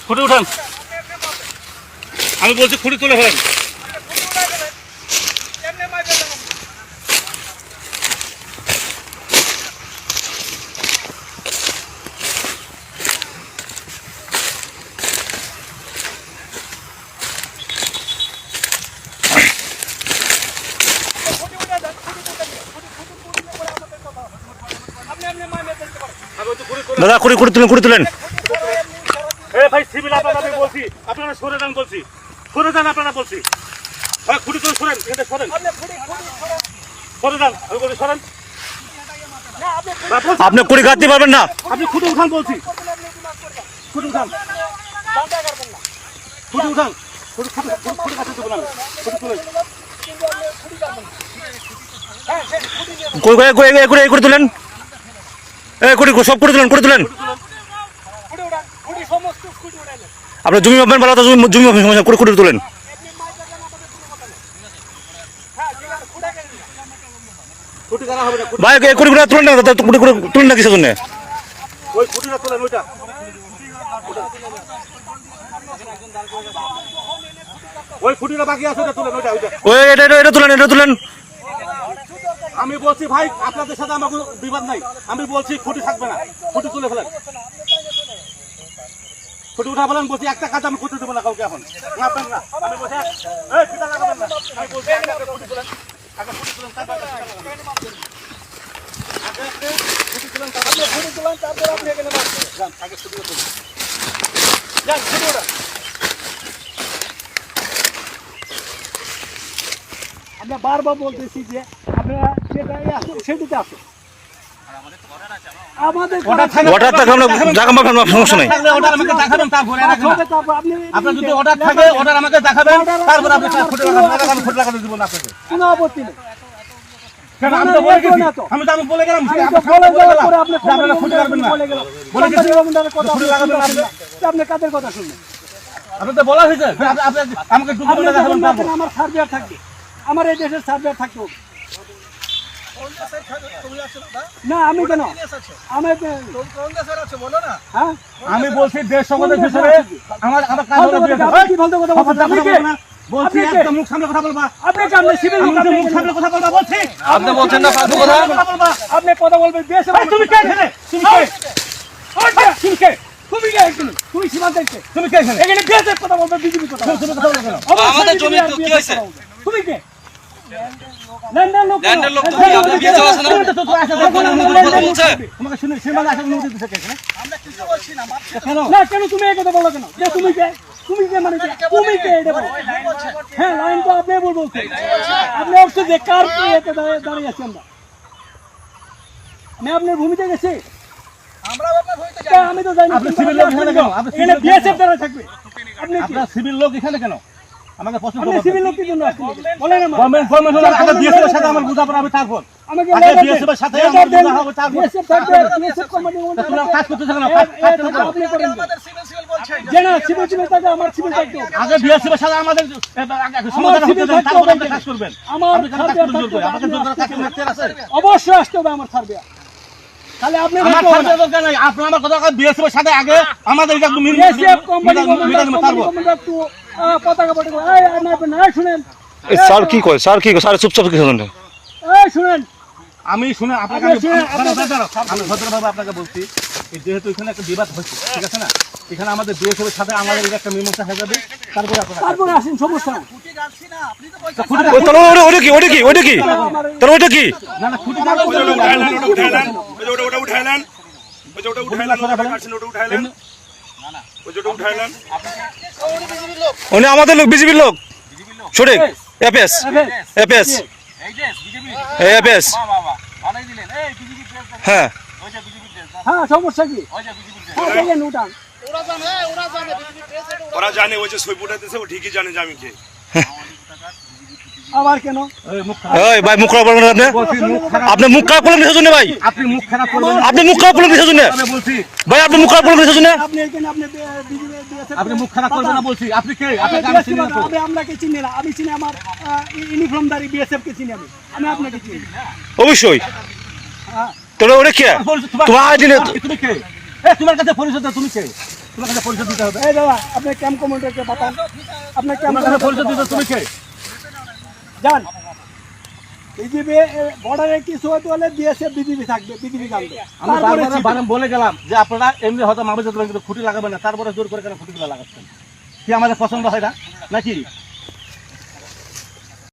খুঁটি উঠান, আমি বলছি খুঁটি তুলে ফেলেন। দাদা খুঁটি তুলেন। ভাই সিভিল আপনারা বলছি, আপনারা সরে যান বলছি, সরে যান আপনারা বলছি। ভাই খুঁটি তুলে সরেন, এটা সরেন, সরে যান, আমি বলছি সরেন। আপনি কুড়ি কাটতে পারবেন না, আপনি খুঁটি উঠান বলছি, খুঁটি উঠান, খুঁটি উঠান, খুঁটি কাটতে দেবো না, খুঁটি তুলেন। করে তুলেন, সব করে তুলেন। আপনার জমি মাপবেন ভালো, জমি সমস্যা করে তুলেন। ভাই কুড়ি তুলেন না, তুলেন না কিসের জন্য? এটা তুলেন। আমি বলছি ভাই আপনাদের সাথে আমার কোনো বিবাদ নাই, আমি বলছি খুঁটি থাকবে না, খুঁটি তুলে ফেলেন, খুঁটি উঠা ফেলেন বলছি। একটা কাজ আমি খুঁটি দেবো না কাউকে এখন, লাগাবেন না, আমি বলছি ফিতা লাগাবেন না, আমি বলছি খুঁটি তুলেন, আগে খুঁটি তুলেন, তারপর খুঁটি তুলেন, তারপর আপনি এখানে যান, আগে খুঁটি তুলেন, যান খুঁটি ওঠা। আমরা বারবার বলতেছি যে আপনারা সেটাই আসুন, সেটিতে আসুন। আমাদের অর্ডার থাকে, আমরা জায়গা মাপান, সমস্যা নাই। আপনার যদি অর্ডার থাকে অর্ডার আমাকে দেখাবেন, তারপর আপনি খুঁটি লাগাতে দেবো না আপনাকে, কোনো আপত্তি নেই। আমি তো বলে গেলাম আপনারা খুঁটি লাগাবেন না, আপনি কাদের কথা শুনবেন? আপনি তো বলা হয়েছে আমাকে আমার সার্ভেয়ার থাকবে, আমার এই দেশের সার্ভেয়ার থাকতে হবে না। আমি কেন আমি বলছি দেশ সম্বন্ধে হিসেবে আমার কি বলতে কথা বলছি, একদম মুখ সামনে কথা বলবা। আপনি কামনে সিভিল মুখ সামনে কথা বলবা বলছি। আপনি বলছেন না ফালতু কথা, আপনি কথা বলবেন। দেশ তুমি কে এখানে? তুমি কে? তুমি কে? তুমি কে এখানে? তুমি সীমান্তে কে? তুমি কে এখানে? এখানে দেশের কথা বলবে, বিজেপি কথা বলবে। তুমি কথা বলো কেন? আমাদের জমি তো কি হইছে? তুমি কে? ল্যান্ডের লোক তো আপনি বিয়ে আছে না? তোমাকে শুনে সীমানা আসা অনুমতি দিতে কে এখানে? আমরা কিছু বলছি না, কেন? না কেন তুমি এই কথা বলো কেন? যে তুমি কে? তুমি কে মানে তুমি কে এটা বলো? হ্যাঁ লাইন তো আপনি বলছেন, আপনি অবশ্য যে কার কে এটা দাঁড়িয়ে আছি আমরা। আমি আপনার ভূমিতে গেছি, আমরা আপনার ভূমিতে যাই, আমি তো জানি। আপনি সিভিল লোক এখানে কেন? আপনি এখানে বিএসএফ দ্বারা থাকবে। আপনি আপনার সিভিল লোক এখানে কেন? আমাকে প্রশ্ন আপনি করবেন। সিভিল লোক কি জন্য আসছেন? বলেন আমার। গভর্নমেন্ট ফরমেশন আগে বিএসএফ এর সাথে আমার বুঝাপড়া হবে, তারপর আমাকে আগে বিএসএফ এর সাথে আমার বুঝা হবে, তারপর বিএসএফ থাকবে, বিএসএফ কমান্ডিং তোমরা কাজ করতেছ কেন? কাজ করতেছ কেন? আপনি করেন। আমাদের সিভিল বলছেন যে না, সিভিল থাকে, আমার সিভিল থাকবে। আগে বিএসএফ এর সাথে আমাদের সমাধান হতে দেন, তারপর আপনি কাজ করবেন। আমার আপনি কেন কাজ করতে জোর করে? আমাকে জোর করে কাজ করতে আছে? অবশ্যই আসতে হবে আমার সার্ভে। তাহলে আপনি আমার সার্ভে দরকার নাই, আপনি আমার কথা বিএসএফ এর সাথে আগে আমাদের এটা বিএসএফ কোম্পানি কমান্ডার তো পতাকা পটে এই শুনেন। স্যার কি কয়? স্যার কি কয়? স্যার চুপচাপ কি শুনেন? এই শুনেন, আমি শুনে আপনাকে আমি ভদ্রভাবে আপনাকে বলছি, যেহেতু এখানে একটা বিবাদ হচ্ছে, ঠিক আছে না? এখানে আমাদের বিএসএফ এর সাথে আমাদের একটা মীমাংসা হয়ে যাবে, তারপরে আসেন, সমস্যা না। ওটা কি? তাহলে ওটা কি? না না খুঁটি উনি আমাদের লোক, বিজেপির লোক, সঠিক। এপিএস হ্যাঁ হ্যাঁ, সমস্যা কি? উঠান। ওরা জানে, ওই যে সই ফুটাতেছে, ও ঠিকই জানে যে আমি কে। আবার কেন? এই ভাই মুখ খারাপ করবেন আপনি? আপনি মুখ খারাপ করলেন কিসের জন্য ভাই? আপনি মুখ খারাপ করবেন, আপনি মুখ খারাপ করলেন কিসের জন্য ভাই? আপনি মুখ খারাপ করলেন কিসের জন্য? আপনি এখানে আপনি মুখ খারাপ করবেন না বলছি। আপনি কে? আপনাকে আমি চিনি না তো। আপনাকে চিনি না, আমি চিনি আমার ইউনিফর্মধারী বিএসএফ কে চিনি, আমি আপনাকে চিনি। অবশ্যই। তাহলে ওটা কে? তোমার আইডি নেই? তুমি কে? তোমার কাছে পরিচয় দাও, তুমি কে? তোমার কাছে পরিচয় দিতে হবে। এই দাদা আপনি ক্যাম্প কমান্ডারকে বাতান, আপনি ক্যাম্প তোমার কাছে পরিচয় দিতে তুমি কে? যান। বিজেপি বর্ডারে কিছু হতে হলে বিএসএফ বিজেপি থাকবে, বিজেপি জানবে। আমি বারবার বলে গেলাম যে আপনারা এমনি হয়তো মামে যেতে খুঁটি লাগাবেন না, তারপরে জোর করে কেন খুঁটিগুলো লাগাচ্ছেন? কি আমাদের পছন্দ হয় না নাকি?